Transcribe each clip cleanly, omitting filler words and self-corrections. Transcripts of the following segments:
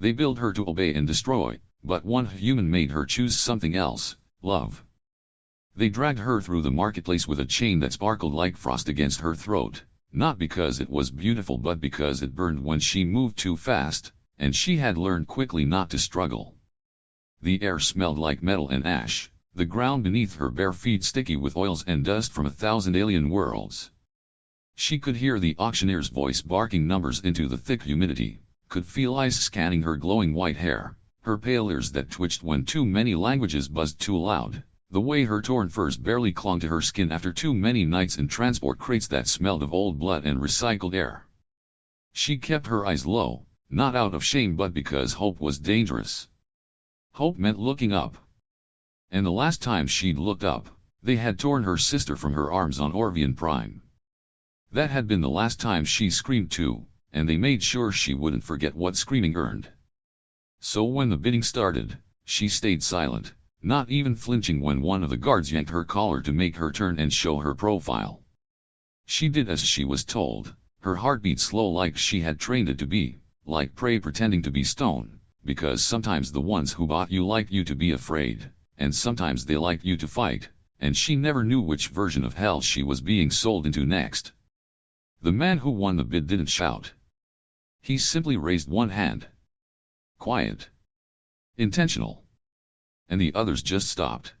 They built her to obey and destroy, but one human made her choose something else, love. They dragged her through the marketplace with a chain that sparkled like frost against her throat, not because it was beautiful but because it burned when she moved too fast, and she had learned quickly not to struggle. The air smelled like metal and ash, the ground beneath her bare feet sticky with oils and dust from 1,000 alien worlds. She could hear the auctioneer's voice barking numbers into the thick humidity, could feel eyes scanning her glowing white hair, her pale ears that twitched when too many languages buzzed too loud, the way her torn furs barely clung to her skin after too many nights in transport crates that smelled of old blood and recycled air. She kept her eyes low, not out of shame but because hope was dangerous. Hope meant looking up. And the last time she'd looked up, they had torn her sister from her arms on Orvian Prime. That had been the last time she screamed too, and they made sure she wouldn't forget what screaming earned. So when the bidding started, she stayed silent, not even flinching when one of the guards yanked her collar to make her turn and show her profile. She did as she was told, her heartbeat slow like she had trained it to be, like prey pretending to be stone, because sometimes the ones who bought you liked you to be afraid, and sometimes they liked you to fight, and she never knew which version of hell she was being sold into next. The man who won the bid didn't shout. He simply raised one hand. Quiet. Intentional. And the others just stopped.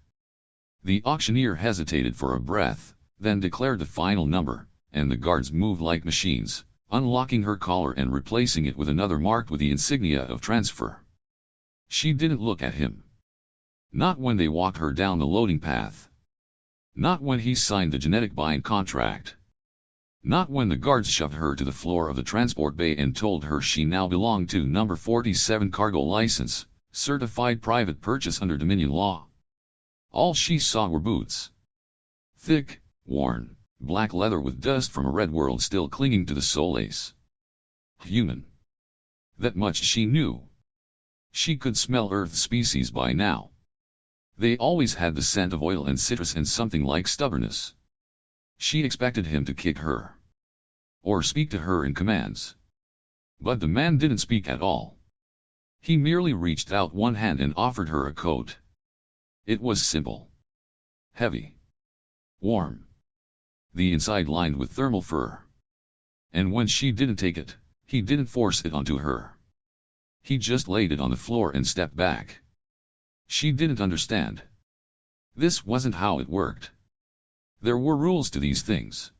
The auctioneer hesitated for a breath, then declared the final number, and the guards moved like machines, unlocking her collar and replacing it with another marked with the insignia of transfer. She didn't look at him. Not when they walked her down the loading path. Not when he signed the genetic buying contract. Not when the guards shoved her to the floor of the transport bay and told her she now belonged to number 47 cargo license, certified private purchase under Dominion law. All she saw were boots. Thick, worn, black leather with dust from a red world still clinging to the soles. Human. That much she knew. She could smell Earth species by now. They always had the scent of oil and citrus and something like stubbornness. She expected him to kick her. Or speak to her in commands. But the man didn't speak at all. He merely reached out one hand and offered her a coat. It was simple. Heavy. Warm. The inside lined with thermal fur. And when she didn't take it, he didn't force it onto her. He just laid it on the floor and stepped back. She didn't understand. This wasn't how it worked. There were rules to these things.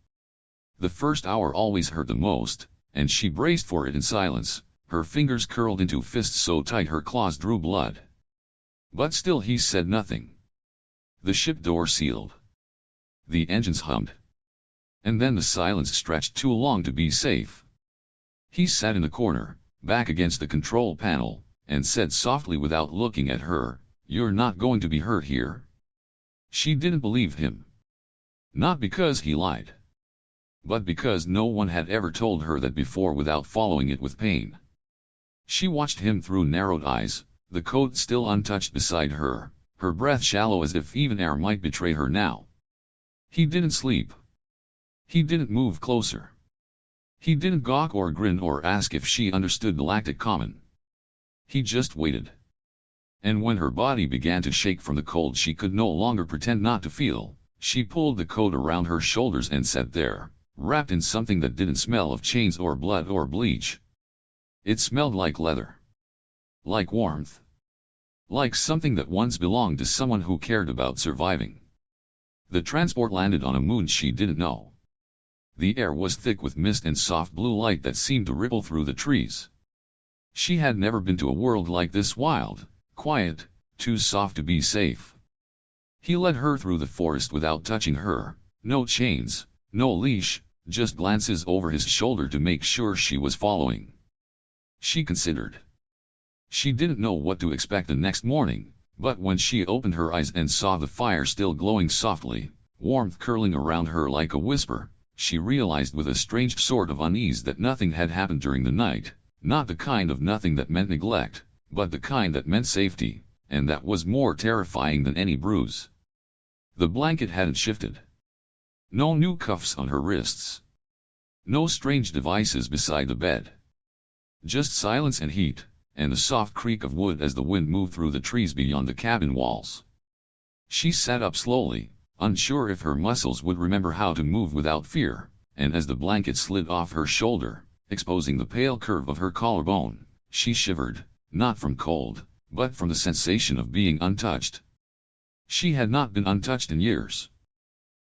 The first hour always hurt the most, and she braced for it in silence, her fingers curled into fists so tight her claws drew blood. But still he said nothing. The ship door sealed. The engines hummed. And then the silence stretched too long to be safe. He sat in the corner, back against the control panel, and said softly without looking at her, "You're not going to be hurt here." She didn't believe him. Not because he lied. But because no one had ever told her that before without following it with pain. She watched him through narrowed eyes, the coat still untouched beside her, her breath shallow as if even air might betray her now. He didn't sleep. He didn't move closer. He didn't gawk or grin or ask if she understood galactic common. He just waited. And when her body began to shake from the cold she could no longer pretend not to feel, she pulled the coat around her shoulders and sat there, wrapped in something that didn't smell of chains or blood or bleach. It smelled like leather. Like warmth. Like something that once belonged to someone who cared about surviving. The transport landed on a moon she didn't know. The air was thick with mist and soft blue light that seemed to ripple through the trees. She had never been to a world like this, wild, quiet, too soft to be safe. He led her through the forest without touching her, no chains, no leash, just glances over his shoulder to make sure she was following. She considered. She didn't know what to expect the next morning, but when she opened her eyes and saw the fire still glowing softly, warmth curling around her like a whisper, she realized with a strange sort of unease that nothing had happened during the night, not the kind of nothing that meant neglect, but the kind that meant safety, and that was more terrifying than any bruise. The blanket hadn't shifted. No new cuffs on her wrists. No strange devices beside the bed. Just silence and heat, and the soft creak of wood as the wind moved through the trees beyond the cabin walls. She sat up slowly, unsure if her muscles would remember how to move without fear, and as the blanket slid off her shoulder, exposing the pale curve of her collarbone, she shivered, not from cold, but from the sensation of being untouched. She had not been untouched in years.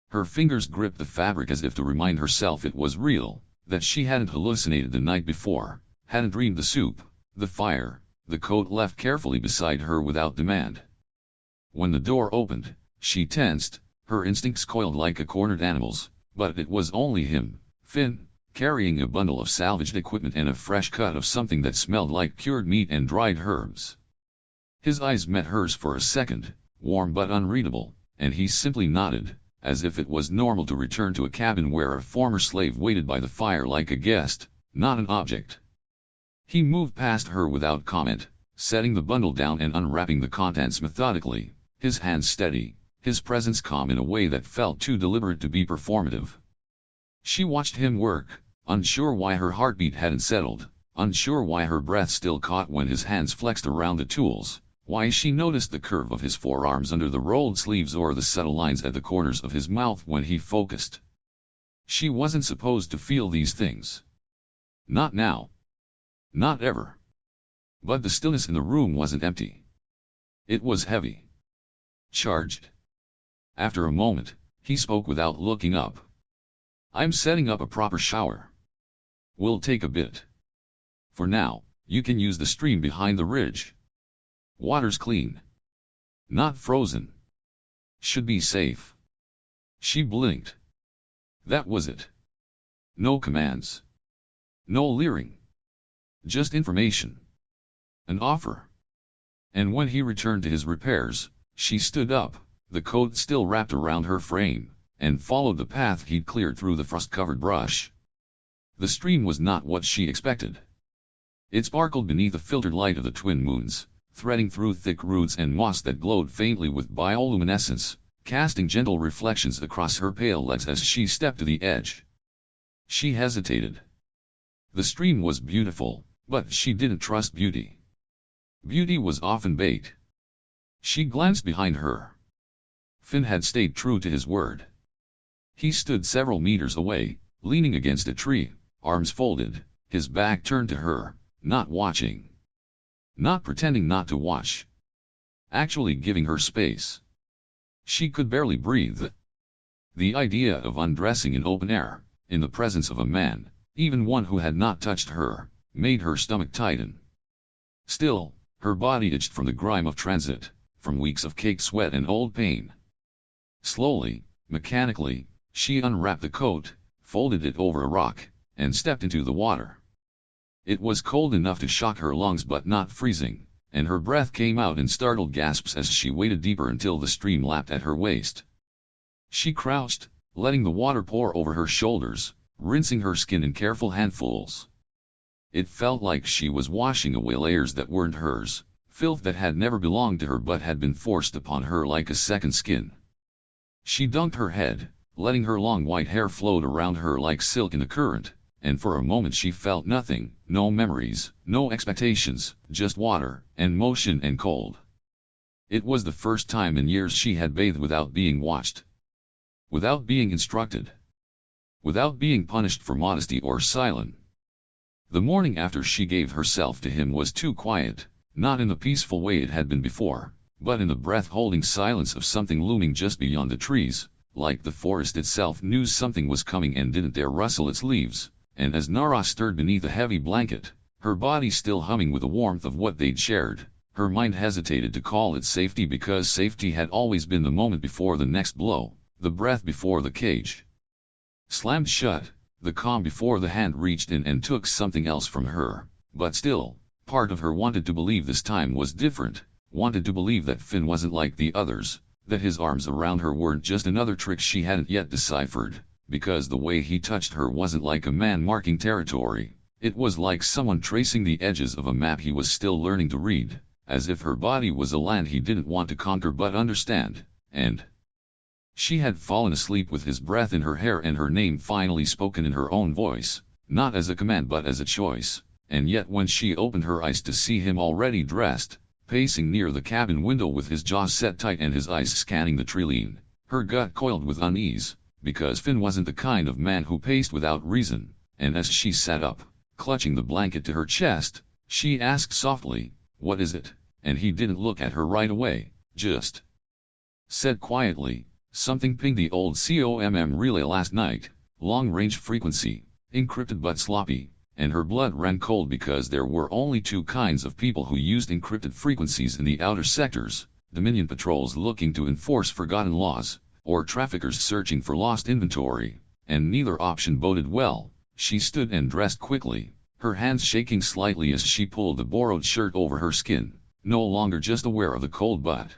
Her fingers gripped the fabric as if to remind herself it was real, that she hadn't hallucinated the night before, hadn't dreamed the soup, the fire, the coat left carefully beside her without demand. When the door opened, she tensed, her instincts coiled like a cornered animal's, but it was only him, Finn, carrying a bundle of salvaged equipment and a fresh cut of something that smelled like cured meat and dried herbs. His eyes met hers for a second, warm but unreadable, and he simply nodded, as if it was normal to return to a cabin where a former slave waited by the fire like a guest, not an object. He moved past her without comment, setting the bundle down and unwrapping the contents methodically, his hands steady, his presence calm in a way that felt too deliberate to be performative. She watched him work, unsure why her heartbeat hadn't settled, unsure why her breath still caught when his hands flexed around the tools, why she noticed the curve of his forearms under the rolled sleeves or the subtle lines at the corners of his mouth when he focused. She wasn't supposed to feel these things. Not now. Not ever. But the stillness in the room wasn't empty. It was heavy. Charged. After a moment, he spoke without looking up. I'm setting up a proper shower. We'll take a bit. For now, you can use the stream behind the ridge. Water's clean. Not frozen. Should be safe. She blinked. That was it. No commands. No leering. Just information. An offer. And when he returned to his repairs, she stood up, the coat still wrapped around her frame, and followed the path he'd cleared through the frost-covered brush. The stream was not what she expected. It sparkled beneath the filtered light of the twin moons, threading through thick roots and moss that glowed faintly with bioluminescence, casting gentle reflections across her pale legs as she stepped to the edge. She hesitated. The stream was beautiful, but she didn't trust beauty. Beauty was often bait. She glanced behind her. Finn had stayed true to his word. He stood several meters away, leaning against a tree, arms folded, his back turned to her, not watching. Not pretending not to watch. Actually giving her space. She could barely breathe. The idea of undressing in open air, in the presence of a man, even one who had not touched her, made her stomach tighten. Still, her body itched from the grime of transit, from weeks of caked sweat and old pain. Slowly, mechanically, she unwrapped the coat, folded it over a rock, and stepped into the water. It was cold enough to shock her lungs but not freezing, and her breath came out in startled gasps as she waded deeper until the stream lapped at her waist. She crouched, letting the water pour over her shoulders, rinsing her skin in careful handfuls. It felt like she was washing away layers that weren't hers, filth that had never belonged to her but had been forced upon her like a second skin. She dunked her head, letting her long white hair float around her like silk in the current, and for a moment she felt nothing, no memories, no expectations, just water, and motion and cold. It was the first time in years she had bathed without being watched. Without being instructed. Without being punished for modesty or silence. The morning after she gave herself to him was too quiet, not in the peaceful way it had been before, but in the breath-holding silence of something looming just beyond the trees, like the forest itself knew something was coming and didn't dare rustle its leaves. And as Nara stirred beneath a heavy blanket, her body still humming with the warmth of what they'd shared, her mind hesitated to call it safety because safety had always been the moment before the next blow, the breath before the cage. Slammed shut, the calm before the hand reached in and took something else from her, but still, part of her wanted to believe this time was different, wanted to believe that Finn wasn't like the others, that his arms around her weren't just another trick she hadn't yet deciphered. Because the way he touched her wasn't like a man marking territory, it was like someone tracing the edges of a map he was still learning to read, as if her body was a land he didn't want to conquer but understand, and she had fallen asleep with his breath in her hair and her name finally spoken in her own voice, not as a command but as a choice, and yet when she opened her eyes to see him already dressed, pacing near the cabin window with his jaws set tight and his eyes scanning the treeline, her gut coiled with unease, because Finn wasn't the kind of man who paced without reason, and as she sat up, clutching the blanket to her chest, she asked softly, "What is it?" And he didn't look at her right away, just said quietly, "Something pinged the old COMM relay last night, long-range frequency, encrypted but sloppy," and her blood ran cold because there were only two kinds of people who used encrypted frequencies in the outer sectors: Dominion patrols looking to enforce forgotten laws, or traffickers searching for lost inventory, and neither option boded well. She stood and dressed quickly, her hands shaking slightly as she pulled the borrowed shirt over her skin, no longer just aware of the cold but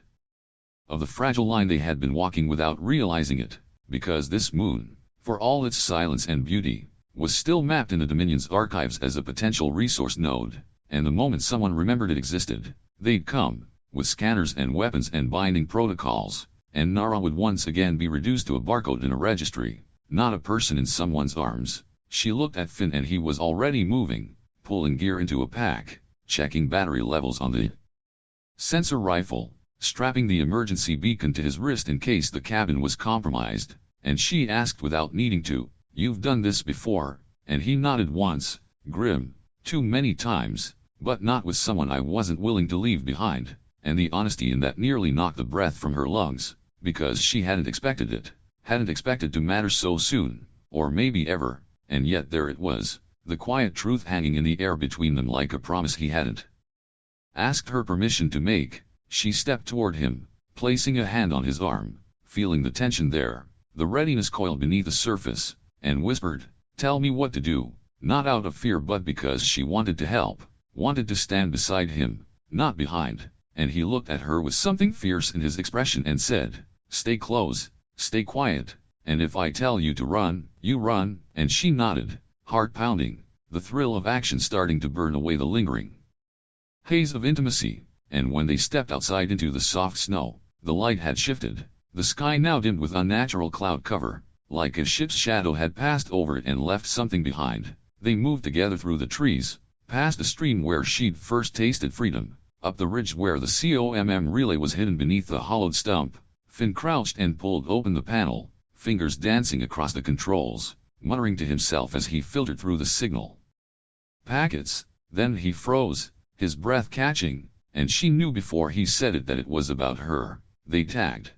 of the fragile line they had been walking without realizing it, because this moon, for all its silence and beauty, was still mapped in the Dominion's archives as a potential resource node, and the moment someone remembered it existed, they'd come, with scanners and weapons and binding protocols, and Nara would once again be reduced to a barcode in a registry, not a person in someone's arms. She looked at Finn and he was already moving, pulling gear into a pack, checking battery levels on the sensor rifle, strapping the emergency beacon to his wrist in case the cabin was compromised, and she asked without needing to, "You've done this before?" And he nodded once, grim, "Too many times, but not with someone I wasn't willing to leave behind," and the honesty in that nearly knocked the breath from her lungs, because she hadn't expected it, hadn't expected to matter so soon, or maybe ever, and yet there it was, the quiet truth hanging in the air between them like a promise he hadn't asked her permission to make. She stepped toward him, placing a hand on his arm, feeling the tension there, the readiness coiled beneath the surface, and whispered, "Tell me what to do," not out of fear but because she wanted to help, wanted to stand beside him, not behind, and he looked at her with something fierce in his expression and said, "Stay close, stay quiet, and if I tell you to run, you run," and she nodded, heart pounding, the thrill of action starting to burn away the lingering haze of intimacy. And when they stepped outside into the soft snow, the light had shifted, the sky now dimmed with unnatural cloud cover, like a ship's shadow had passed over it and left something behind. They moved together through the trees, past the stream where she'd first tasted freedom, up the ridge where the COMM relay was hidden beneath the hollowed stump. Finn crouched and pulled open the panel, fingers dancing across the controls, muttering to himself as he filtered through the signal packets. Then he froze, his breath catching, and she knew before he said it that it was about her. They tagged.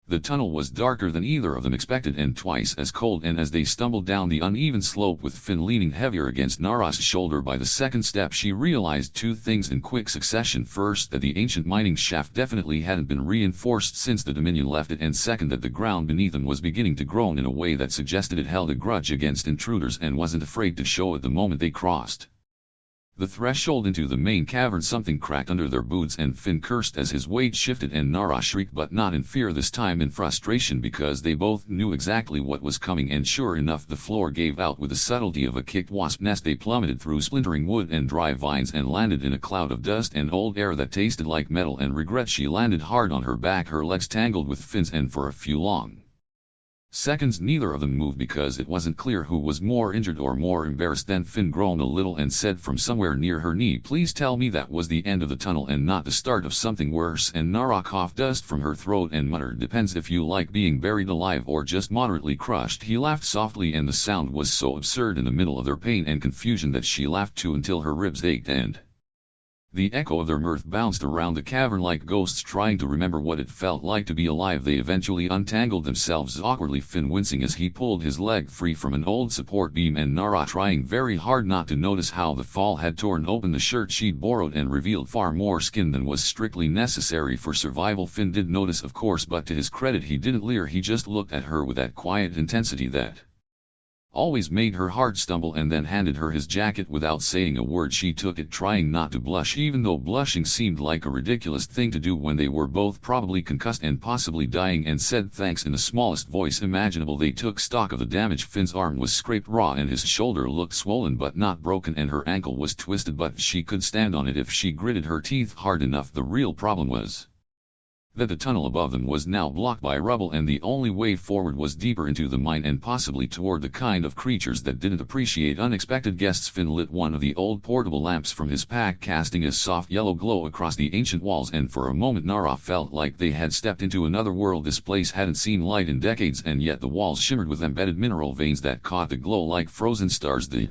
The tunnel was darker than either of them expected and twice as cold, and as they stumbled down the uneven slope with Finn leaning heavier against Nara's shoulder by the second step, she realized two things in quick succession. First, that the ancient mining shaft definitely hadn't been reinforced since the Dominion left it, and second, that the ground beneath them was beginning to groan in a way that suggested it held a grudge against intruders and wasn't afraid to show it the moment they crossed the threshold into the main cavern. Something cracked under their boots and Finn cursed as his weight shifted, and Nara shrieked, but not in fear this time, in frustration, because they both knew exactly what was coming, and sure enough the floor gave out with the subtlety of a kicked wasp nest. They plummeted through splintering wood and dry vines and landed in a cloud of dust and old air that tasted like metal and regret. She landed hard on her back, her legs tangled with Finn's, and for a few long seconds neither of them moved because it wasn't clear who was more injured or more embarrassed. Then Finn groaned a little and said from somewhere near her knee, "Please tell me that was the end of the tunnel and not the start of something worse." And Nara coughed dust from her throat and muttered, "Depends if you like being buried alive or just moderately crushed." He laughed softly, and the sound was so absurd in the middle of their pain and confusion that she laughed too until her ribs ached, and the echo of their mirth bounced around the cavern like ghosts trying to remember what it felt like to be alive. They eventually untangled themselves awkwardly, Finn wincing as he pulled his leg free from an old support beam, and Nara trying very hard not to notice how the fall had torn open the shirt she'd borrowed and revealed far more skin than was strictly necessary for survival. Finn did notice, of course, but to his credit he didn't leer. He just looked at her with that quiet intensity that always made her heart stumble, and then handed her his jacket without saying a word. She took it, trying not to blush, even though blushing seemed like a ridiculous thing to do when they were both probably concussed and possibly dying, and said thanks in the smallest voice imaginable. They took stock of the damage. Finn's arm was scraped raw and his shoulder looked swollen but not broken, and her ankle was twisted, but she could stand on it if she gritted her teeth hard enough. The real problem was that the tunnel above them was now blocked by rubble and the only way forward was deeper into the mine and possibly toward the kind of creatures that didn't appreciate unexpected guests. Finn lit one of the old portable lamps from his pack, casting a soft yellow glow across the ancient walls, and for a moment Nara felt like they had stepped into another world. This place hadn't seen light in decades, and yet the walls shimmered with embedded mineral veins that caught the glow like frozen stars. The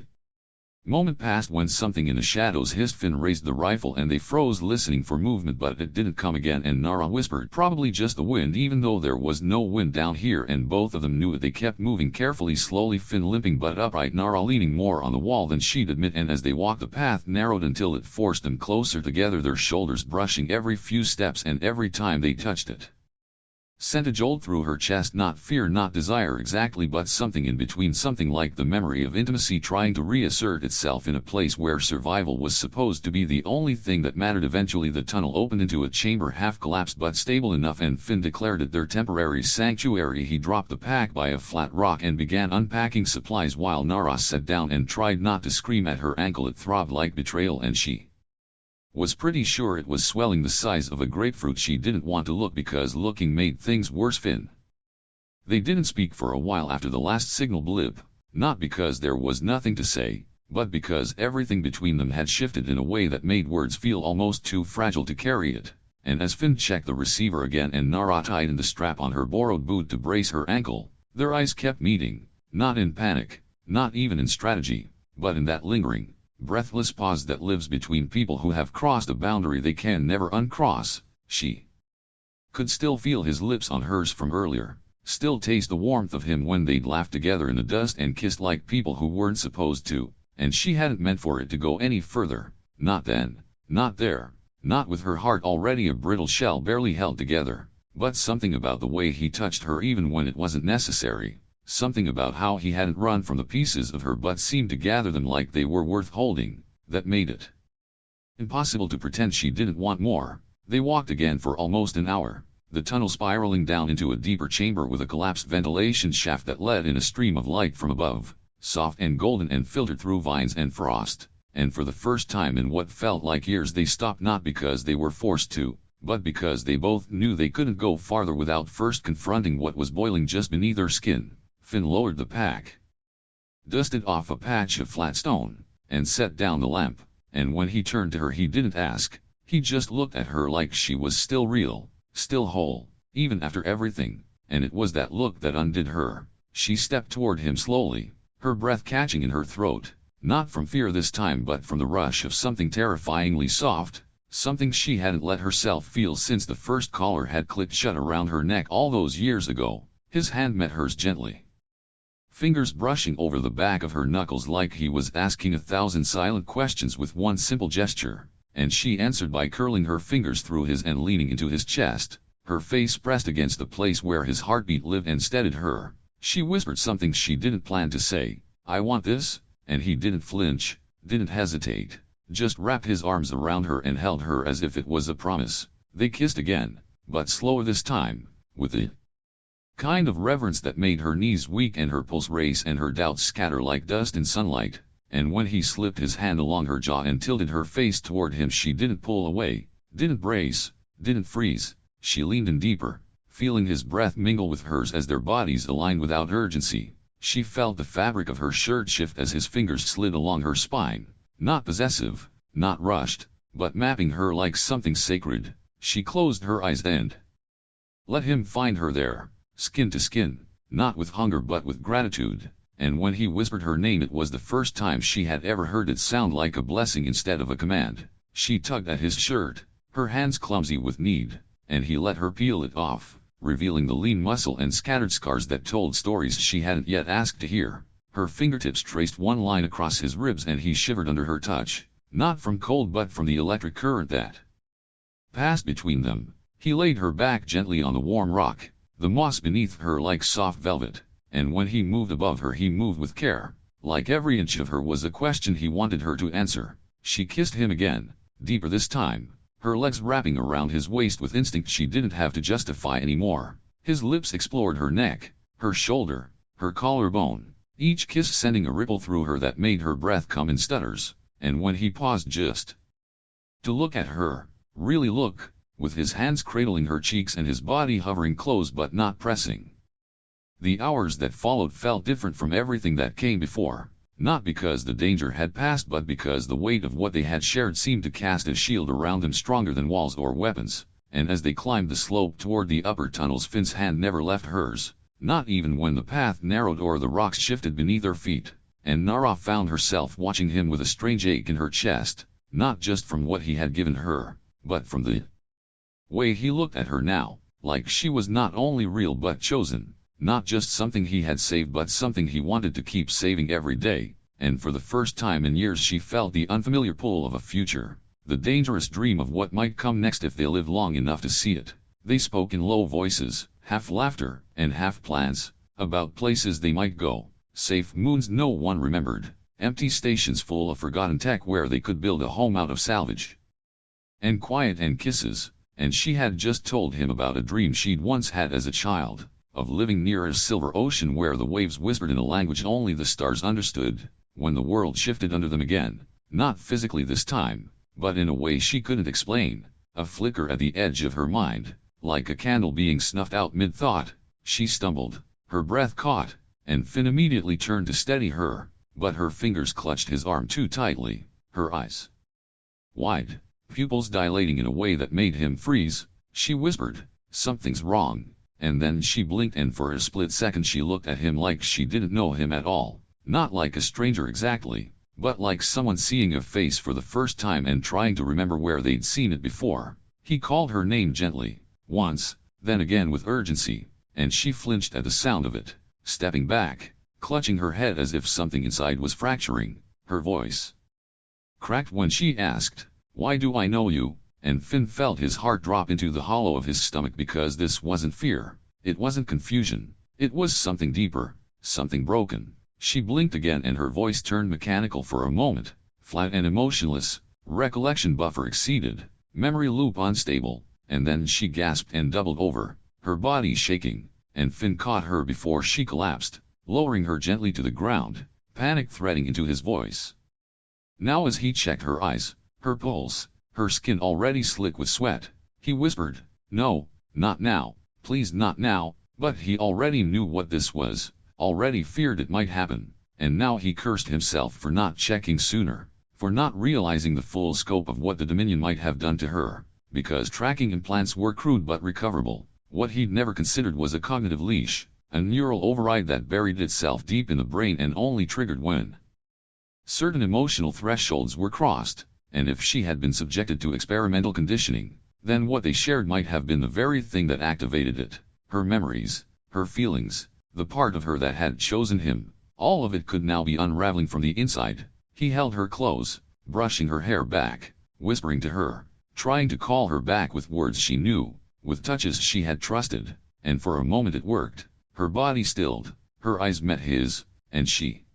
moment passed when something in the shadows hissed. Finn raised the rifle and they froze, listening for movement, but it didn't come again, and Nara whispered, "Probably just the wind," even though there was no wind down here, and both of them knew it. They kept moving carefully, slowly, Finn limping but upright, Nara leaning more on the wall than she'd admit, and as they walked the path narrowed until it forced them closer together, their shoulders brushing every few steps, and every time they touched it sent a jolt through her chest. Not fear, not desire exactly, but something in between, something like the memory of intimacy trying to reassert itself in a place where survival was supposed to be the only thing that mattered. Eventually the tunnel opened into a chamber, half collapsed but stable enough, and Finn declared it their temporary sanctuary. He dropped the pack by a flat rock and began unpacking supplies while Nara sat down and tried not to scream at her ankle. It throbbed like betrayal, and she was pretty sure it was swelling the size of a grapefruit. She didn't want to look because looking made things worse. Finn. They didn't speak for a while after the last signal blip, not because there was nothing to say, but because everything between them had shifted in a way that made words feel almost too fragile to carry it. And as Finn checked the receiver again and Nara tightened the strap on her borrowed boot to brace her ankle, their eyes kept meeting, not in panic, not even in strategy, but in that lingering, breathless pause that lives between people who have crossed a boundary they can never uncross. She could still feel his lips on hers from earlier, still taste the warmth of him when they'd laughed together in the dust and kissed like people who weren't supposed to, and she hadn't meant for it to go any further, not then, not there, not with her heart already a brittle shell barely held together. But something about the way he touched her even when it wasn't necessary, something about how he hadn't run from the pieces of her but seemed to gather them like they were worth holding, that made it impossible to pretend she didn't want more. They walked again for almost an hour, the tunnel spiraling down into a deeper chamber with a collapsed ventilation shaft that let in a stream of light from above, soft and golden and filtered through vines and frost. And for the first time in what felt like years they stopped, not because they were forced to, but because they both knew they couldn't go farther without first confronting what was boiling just beneath their skin. Finn lowered the pack, dusted off a patch of flat stone, and set down the lamp, and when he turned to her he didn't ask, he just looked at her like she was still real, still whole, even after everything, and it was that look that undid her. She stepped toward him slowly, her breath catching in her throat, not from fear this time but from the rush of something terrifyingly soft, something she hadn't let herself feel since the first collar had clicked shut around her neck all those years ago. His hand met hers gently, fingers brushing over the back of her knuckles like he was asking 1,000 silent questions with one simple gesture, and she answered by curling her fingers through his and leaning into his chest, her face pressed against the place where his heartbeat lived and steadied her. She whispered something she didn't plan to say, "I want this," and he didn't flinch, didn't hesitate, just wrapped his arms around her and held her as if it was a promise. They kissed again, but slower this time, with the kind of reverence that made her knees weak and her pulse race and her doubts scatter like dust in sunlight. And when he slipped his hand along her jaw and tilted her face toward him, she didn't pull away, didn't brace, didn't freeze. She leaned in deeper, feeling his breath mingle with hers as their bodies aligned without urgency. She felt the fabric of her shirt shift as his fingers slid along her spine, not possessive, not rushed, but mapping her like something sacred. She closed her eyes and let him find her there, skin to skin, not with hunger but with gratitude. And when he whispered her name, it was the first time she had ever heard it sound like a blessing instead of a command. She tugged at his shirt, her hands clumsy with need, and he let her peel it off, revealing the lean muscle and scattered scars that told stories she hadn't yet asked to hear. Her fingertips traced one line across his ribs and he shivered under her touch, not from cold but from the electric current that passed between them. He laid her back gently on the warm rock, the moss beneath her like soft velvet, and when he moved above her he moved with care, like every inch of her was a question he wanted her to answer. She kissed him again, deeper this time, her legs wrapping around his waist with instinct she didn't have to justify anymore. His lips explored her neck, her shoulder, her collarbone, each kiss sending a ripple through her that made her breath come in stutters. And when he paused just to look at her, really look, with his hands cradling her cheeks and his body hovering close but not pressing. The hours that followed felt different from everything that came before, not because the danger had passed but because the weight of what they had shared seemed to cast a shield around them stronger than walls or weapons, and as they climbed the slope toward the upper tunnels, Finn's hand never left hers, not even when the path narrowed or the rocks shifted beneath her feet, and Nara found herself watching him with a strange ache in her chest, not just from what he had given her, but from the way he looked at her now, like she was not only real but chosen, not just something he had saved but something he wanted to keep saving every day, and for the first time in years she felt the unfamiliar pull of a future, the dangerous dream of what might come next if they lived long enough to see it. They spoke in low voices, half laughter, and half plans, about places they might go, safe moons no one remembered, empty stations full of forgotten tech where they could build a home out of salvage, and quiet and kisses, and she had just told him about a dream she'd once had as a child, of living near a silver ocean where the waves whispered in a language only the stars understood, when the world shifted under them again, not physically this time, but in a way she couldn't explain, a flicker at the edge of her mind. Like a candle being snuffed out mid-thought, she stumbled, her breath caught, and Finn immediately turned to steady her, but her fingers clutched his arm too tightly, her eyes wide, pupils dilating in a way that made him freeze. She whispered, "Something's wrong," and then she blinked and for a split second she looked at him like she didn't know him at all, not like a stranger exactly, but like someone seeing a face for the first time and trying to remember where they'd seen it before. He called her name gently, once, then again with urgency, and she flinched at the sound of it, stepping back, clutching her head as if something inside was fracturing. Her voice cracked when she asked, "Why do I know you?" And Finn felt his heart drop into the hollow of his stomach because this wasn't fear, it wasn't confusion, it was something deeper, something broken. She blinked again and her voice turned mechanical for a moment, flat and emotionless, recollection buffer exceeded, memory loop unstable. And then she gasped and doubled over, her body shaking, and Finn caught her before she collapsed, lowering her gently to the ground, panic threading into his voice. Now as he checked her eyes, her pulse, her skin already slick with sweat, he whispered, "No, not now, please not now," but he already knew what this was, already feared it might happen, and now he cursed himself for not checking sooner, for not realizing the full scope of what the Dominion might have done to her. Because tracking implants were crude but recoverable, what he'd never considered was a cognitive leash, a neural override that buried itself deep in the brain and only triggered when certain emotional thresholds were crossed, and if she had been subjected to experimental conditioning, then what they shared might have been the very thing that activated it. Her memories, her feelings, the part of her that had chosen him, all of it could now be unraveling from the inside. He held her close, brushing her hair back, whispering to her, trying to call her back with words she knew, with touches she had trusted, and for a moment it worked. Her body stilled, her eyes met his, and she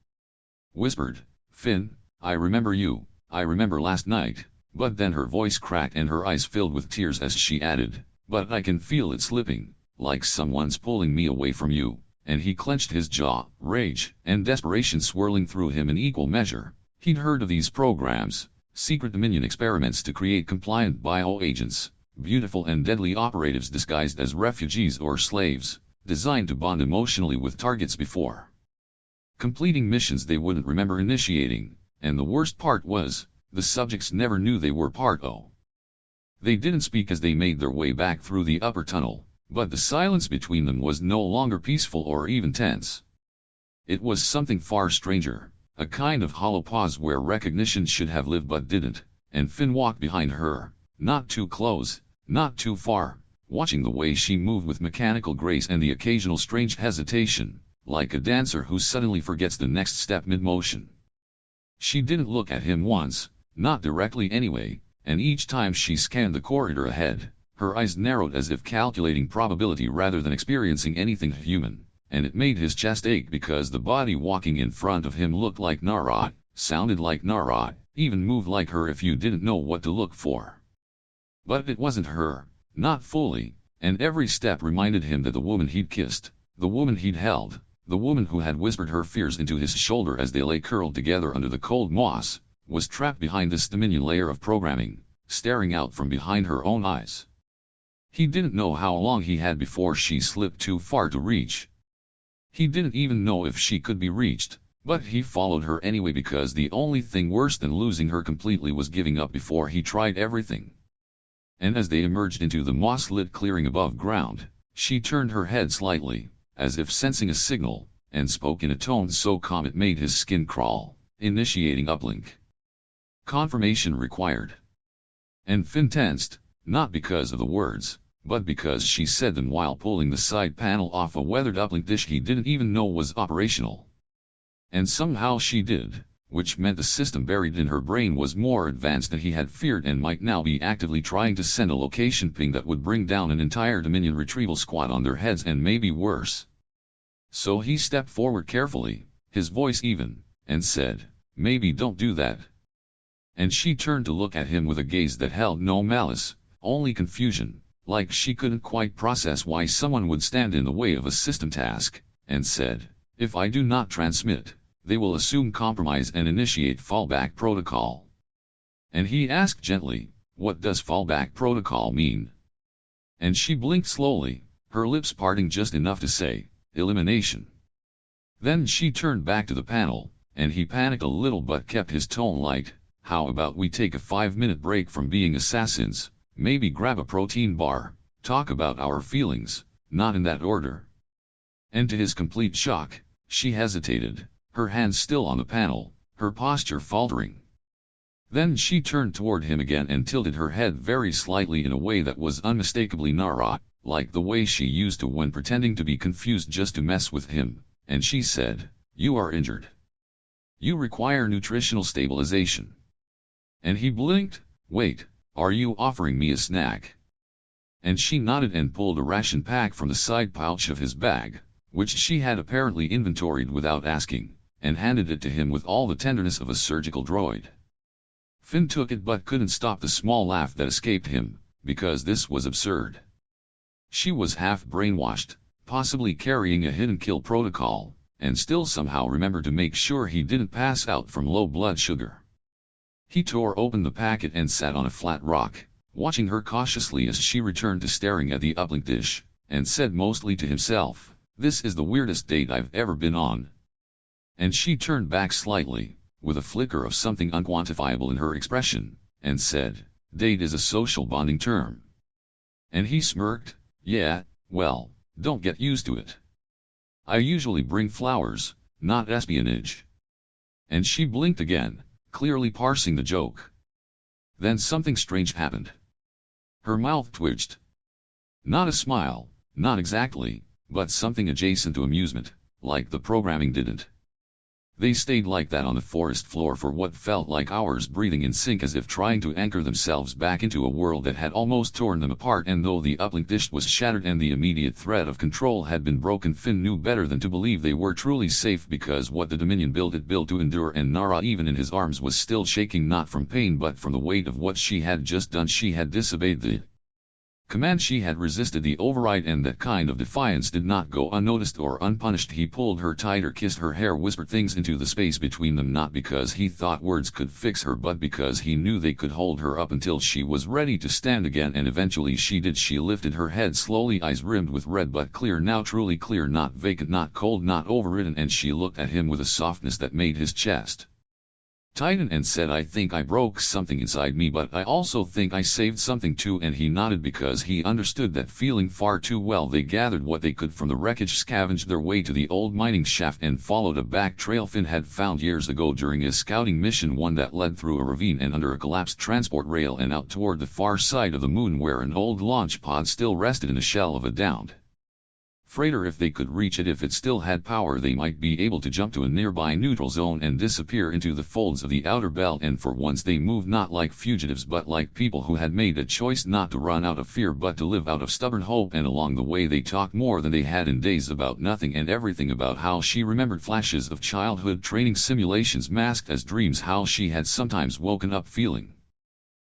whispered, "Finn, I remember you, I remember last night," but then her voice cracked and her eyes filled with tears as she added, "But I can feel it slipping, like someone's pulling me away from you," and he clenched his jaw, rage and desperation swirling through him in equal measure. He'd heard of these programs, secret Dominion experiments to create compliant bioagents, beautiful and deadly operatives disguised as refugees or slaves, designed to bond emotionally with targets before completing missions they wouldn't remember initiating, and the worst part was, the subjects never knew they were part of. They didn't speak as they made their way back through the upper tunnel, but the silence between them was no longer peaceful or even tense. It was something far stranger. A kind of hollow pause where recognition should have lived but didn't, and Finn walked behind her, not too close, not too far, watching the way she moved with mechanical grace and the occasional strange hesitation, like a dancer who suddenly forgets the next step mid-motion. She didn't look at him once, not directly anyway, and each time she scanned the corridor ahead, her eyes narrowed as if calculating probability rather than experiencing anything human. And it made his chest ache because the body walking in front of him looked like Nara, sounded like Nara, even moved like her if you didn't know what to look for. But it wasn't her, not fully, and every step reminded him that the woman he'd kissed, the woman he'd held, the woman who had whispered her fears into his shoulder as they lay curled together under the cold moss, was trapped behind this Dominion layer of programming, staring out from behind her own eyes. He didn't know how long he had before she slipped too far to reach. He didn't even know if she could be reached, but he followed her anyway because the only thing worse than losing her completely was giving up before he tried everything. And as they emerged into the moss-lit clearing above ground, she turned her head slightly, as if sensing a signal, and spoke in a tone so calm it made his skin crawl, initiating uplink. Confirmation required. And Finn tensed, not because of the words, but because she said them while pulling the side panel off a weathered uplink dish he didn't even know was operational. And somehow she did, which meant the system buried in her brain was more advanced than he had feared and might now be actively trying to send a location ping that would bring down an entire Dominion retrieval squad on their heads and maybe worse. So he stepped forward carefully, his voice even, and said, "Maybe don't do that." And she turned to look at him with a gaze that held no malice, only confusion, like she couldn't quite process why someone would stand in the way of a system task, and said, "If I do not transmit, they will assume compromise and initiate fallback protocol." And he asked gently, "What does fallback protocol mean?" And she blinked slowly, her lips parting just enough to say, "Elimination." Then she turned back to the panel, and he panicked a little but kept his tone light. "How about we take a 5-minute break from being assassins, maybe grab a protein bar, talk about our feelings, not in that order." And to his complete shock, she hesitated, her hands still on the panel, her posture faltering. Then she turned toward him again and tilted her head very slightly in a way that was unmistakably Nara, like the way she used to when pretending to be confused just to mess with him, and she said, "You are injured. You require nutritional stabilization." And he blinked. "Wait, are you offering me a snack?" And she nodded and pulled a ration pack from the side pouch of his bag, which she had apparently inventoried without asking, and handed it to him with all the tenderness of a surgical droid. Finn took it but couldn't stop the small laugh that escaped him, because this was absurd. She was half brainwashed, possibly carrying a hidden kill protocol, and still somehow remembered to make sure he didn't pass out from low blood sugar. He tore open the packet and sat on a flat rock, watching her cautiously as she returned to staring at the uplink dish, and said mostly to himself, "This is the weirdest date I've ever been on." And she turned back slightly, with a flicker of something unquantifiable in her expression, and said, "Date is a social bonding term." And he smirked, "Yeah, well, don't get used to it. I usually bring flowers, not espionage." And she blinked again, clearly parsing the joke. Then something strange happened. Her mouth twitched. Not a smile, not exactly, but something adjacent to amusement, like the programming didn't. They stayed like that on the forest floor for what felt like hours, breathing in sync as if trying to anchor themselves back into a world that had almost torn them apart. And though the uplink dish was shattered and the immediate threat of control had been broken, Finn knew better than to believe they were truly safe, because what the Dominion built it built to endure, and Nara even in his arms was still shaking, not from pain but from the weight of what she had just done. She had disobeyed the command, she had resisted the override, and that kind of defiance did not go unnoticed or unpunished. He pulled her tighter, kissed her hair, whispered things into the space between them, not because he thought words could fix her but because he knew they could hold her up until she was ready to stand again. And eventually she did. She lifted her head slowly, eyes rimmed with red but clear, now truly clear, not vacant, not cold, not overridden, and she looked at him with a softness that made his chest tighten, and said, "I think I broke something inside me, but I also think I saved something too." And he nodded because he understood that feeling far too well. They gathered what they could from the wreckage, scavenged their way to the old mining shaft, and followed a back trail Finn had found years ago during a scouting mission, one that led through a ravine and under a collapsed transport rail and out toward the far side of the moon, where an old launch pod still rested in the shell of a downed freighter. If they could reach it, if it still had power, they might be able to jump to a nearby neutral zone and disappear into the folds of the outer belt. And for once they moved not like fugitives but like people who had made a choice not to run out of fear but to live out of stubborn hope. And along the way they talked more than they had in days, about nothing and everything, about how she remembered flashes of childhood training simulations masked as dreams, how she had sometimes woken up feeling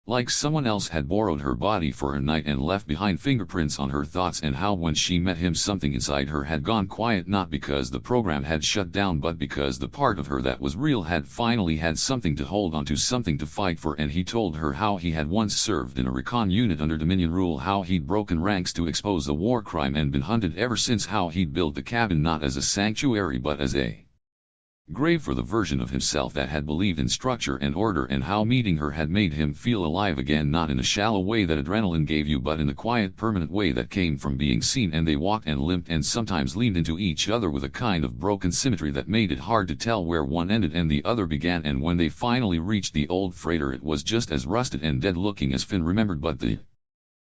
Like someone else had borrowed her body for a night and left behind fingerprints on her thoughts, and how when she met him something inside her had gone quiet, not because the program had shut down but because the part of her that was real had finally had something to hold on to, something to fight for. And he told her how he had once served in a recon unit under Dominion rule, how he'd broken ranks to expose a war crime and been hunted ever since, how he'd built the cabin not as a sanctuary but as a grave for the version of himself that had believed in structure and order, and how meeting her had made him feel alive again, not in a shallow way that adrenaline gave you but in the quiet permanent way that came from being seen. And they walked and limped and sometimes leaned into each other with a kind of broken symmetry that made it hard to tell where one ended and the other began. And when they finally reached the old freighter, it was just as rusted and dead looking as Finn remembered, but the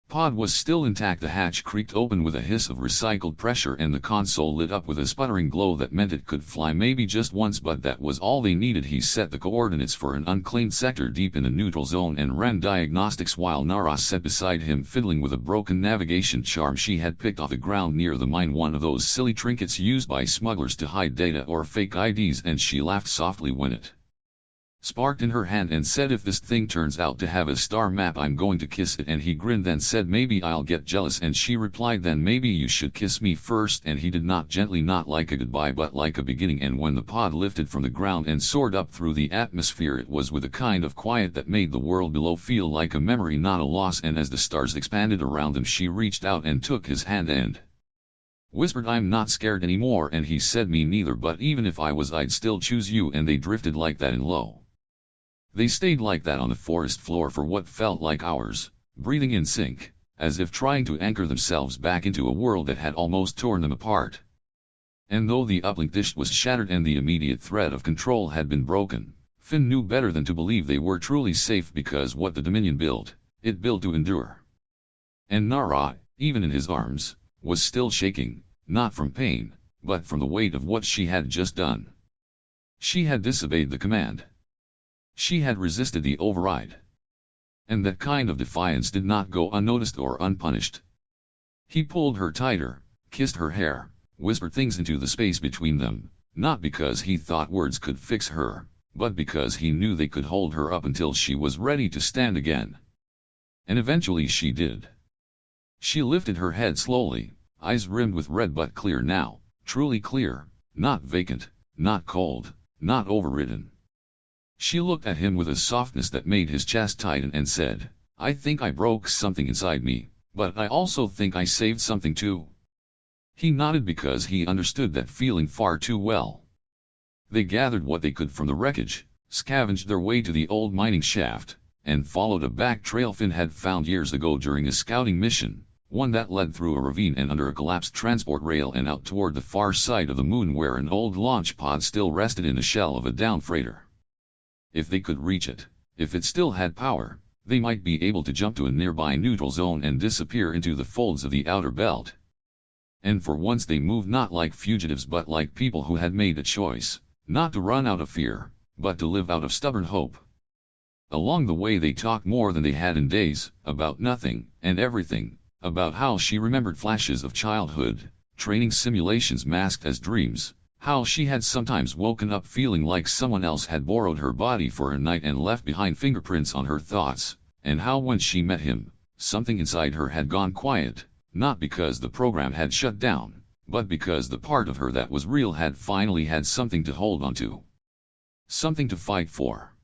pod was still intact. The hatch creaked open with a hiss of recycled pressure and the console lit up with a sputtering glow that meant it could fly, maybe just once, but that was all they needed. He set the coordinates for an unclaimed sector deep in the neutral zone and ran diagnostics while Nara sat beside him fiddling with a broken navigation charm she had picked off the ground near the mine, one of those silly trinkets used by smugglers to hide data or fake IDs, and she laughed softly when it sparked in her hand and said, "If this thing turns out to have a star map, I'm going to kiss it." And he grinned, then said, "Maybe I'll get jealous." And she replied, "Then maybe you should kiss me first." And he did, not gently, not like a goodbye but like a beginning. And when the pod lifted from the ground and soared up through the atmosphere, it was with a kind of quiet that made the world below feel like a memory, not a loss. And as the stars expanded around them, she reached out and took his hand and whispered, "I'm not scared anymore." And he said, "Me neither, but even if I was, I'd still choose you." And they drifted like that in low. They stayed like that on the forest floor for what felt like hours, breathing in sync, as if trying to anchor themselves back into a world that had almost torn them apart. And though the uplink dish was shattered and the immediate thread of control had been broken, Finn knew better than to believe they were truly safe, because what the Dominion built, it built to endure. And Nara, even in his arms, was still shaking, not from pain, but from the weight of what she had just done. She had disobeyed the command. She had resisted the override. And that kind of defiance did not go unnoticed or unpunished. He pulled her tighter, kissed her hair, whispered things into the space between them, not because he thought words could fix her, but because he knew they could hold her up until she was ready to stand again. And eventually she did. She lifted her head slowly, eyes rimmed with red but clear now, truly clear, not vacant, not cold, not overridden. She looked at him with a softness that made his chest tighten and said, "I think I broke something inside me, but I also think I saved something too." He nodded because he understood that feeling far too well. They gathered what they could from the wreckage, scavenged their way to the old mining shaft, and followed a back trail Finn had found years ago during a scouting mission, one that led through a ravine and under a collapsed transport rail and out toward the far side of the moon, where an old launch pod still rested in the shell of a downed freighter. If they could reach it, if it still had power, they might be able to jump to a nearby neutral zone and disappear into the folds of the outer belt. And for once they moved not like fugitives but like people who had made a choice, not to run out of fear, but to live out of stubborn hope. Along the way they talked more than they had in days, about nothing and everything, about how she remembered flashes of childhood, training simulations masked as dreams, how she had sometimes woken up feeling like someone else had borrowed her body for a night and left behind fingerprints on her thoughts, and how when she met him, something inside her had gone quiet, not because the program had shut down, but because the part of her that was real had finally had something to hold on to. Something to fight for.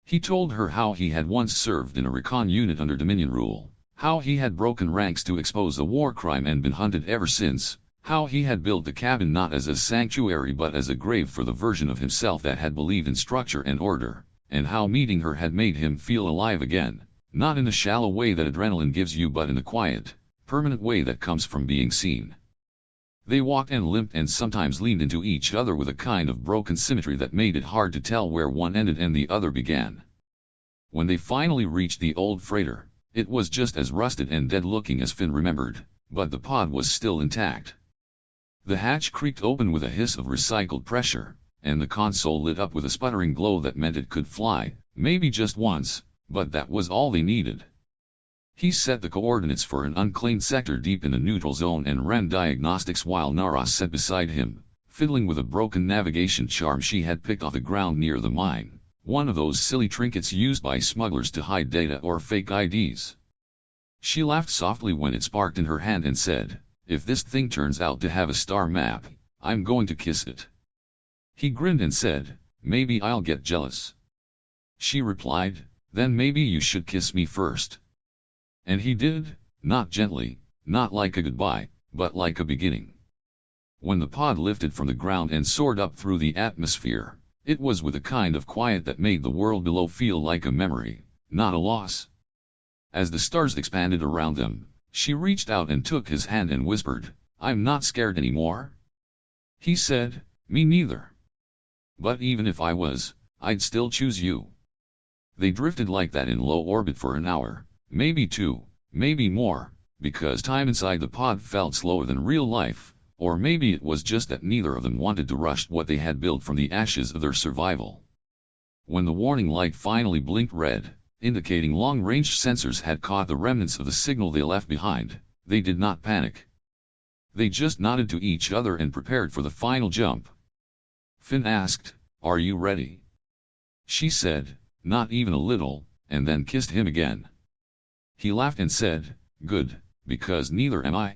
He told her how he had once served in a recon unit under Dominion rule, how he had broken ranks to expose a war crime and been hunted ever since, how he had built the cabin not as a sanctuary but as a grave for the version of himself that had believed in structure and order, and how meeting her had made him feel alive again, not in the shallow way that adrenaline gives you but in the quiet, permanent way that comes from being seen. They walked and limped and sometimes leaned into each other with a kind of broken symmetry that made it hard to tell where one ended and the other began. When they finally reached the old freighter, it was just as rusted and dead looking as Finn remembered, but the pod was still intact. The hatch creaked open with a hiss of recycled pressure, and the console lit up with a sputtering glow that meant it could fly, maybe just once, but that was all they needed. He set the coordinates for an unclaimed sector deep in the neutral zone and ran diagnostics while Nara sat beside him, fiddling with a broken navigation charm she had picked off the ground near the mine, One of those silly trinkets used by smugglers to hide data or fake IDs. She laughed softly when it sparked in her hand and said, "If this thing turns out to have a star map, I'm going to kiss it." He grinned and said, "Maybe I'll get jealous." She replied, "Then maybe you should kiss me first." And he did, not gently, not like a goodbye, but like a beginning. When the pod lifted from the ground and soared up through the atmosphere, it was with a kind of quiet that made the world below feel like a memory, not a loss. As the stars expanded around them, she reached out and took his hand and whispered, "I'm not scared anymore." He said, "Me neither. But even if I was, I'd still choose you." They drifted like that in low orbit for an hour, maybe two, maybe more, because time inside the pod felt slower than real life, or maybe it was just that neither of them wanted to rush what they had built from the ashes of their survival. When the warning light finally blinked red, indicating long-range sensors had caught the remnants of the signal they left behind, they did not panic. They just nodded to each other and prepared for the final jump. Finn asked, "Are you ready?" She said, "Not even a little," and then kissed him again. He laughed and said, "Good, because neither am I."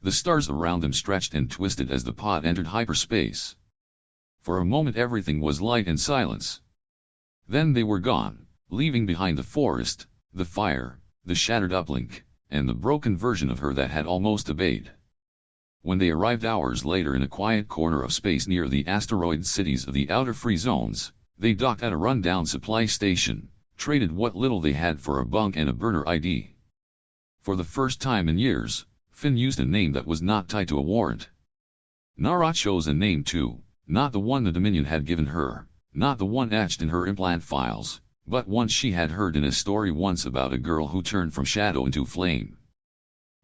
The stars around them stretched and twisted as the pod entered hyperspace. For a moment everything was light and silence. Then they were gone, leaving behind the forest, the fire, the shattered uplink, and the broken version of her that had almost obeyed. When they arrived hours later in a quiet corner of space near the asteroid cities of the outer free zones, they docked at a run-down supply station, traded what little they had for a bunk and a burner ID. For the first time in years, Finn used a name that was not tied to a warrant. Nara chose a name too, not the one the Dominion had given her, not the one etched in her implant files, but one she had heard in a story once about a girl who turned from shadow into flame.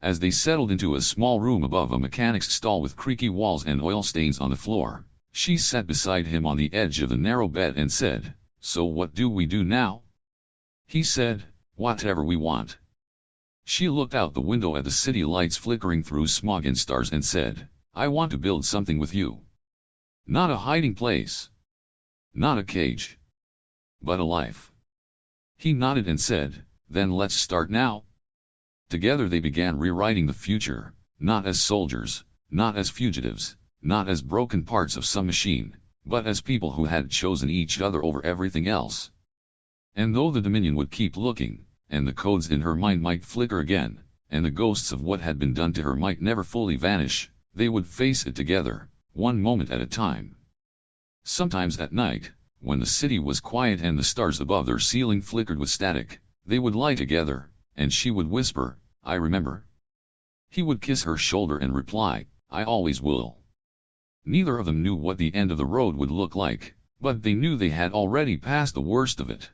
As they settled into a small room above a mechanic's stall with creaky walls and oil stains on the floor, she sat beside him on the edge of the narrow bed and said, "So what do we do now?" He said, "Whatever we want." She looked out the window at the city lights flickering through smog and stars and said, "I want to build something with you. Not a hiding place. Not a cage. But a life." He nodded and said, "Then let's start now." Together they began rewriting the future, not as soldiers, not as fugitives, not as broken parts of some machine, but as people who had chosen each other over everything else. And though the Dominion would keep looking, and the codes in her mind might flicker again, and the ghosts of what had been done to her might never fully vanish, they would face it together, one moment at a time. Sometimes at night, when the city was quiet and the stars above their ceiling flickered with static, they would lie together, and she would whisper, "I remember." He would kiss her shoulder and reply, "I always will." Neither of them knew what the end of the road would look like, but they knew they had already passed the worst of it.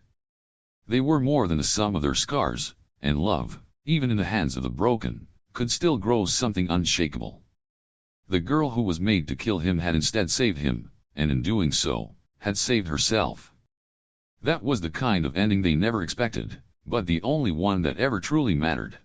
They were more than the sum of their scars, and love, even in the hands of the broken, could still grow something unshakable. The girl who was made to kill him had instead saved him, and in doing so, had saved herself. That was the kind of ending they never expected, but the only one that ever truly mattered.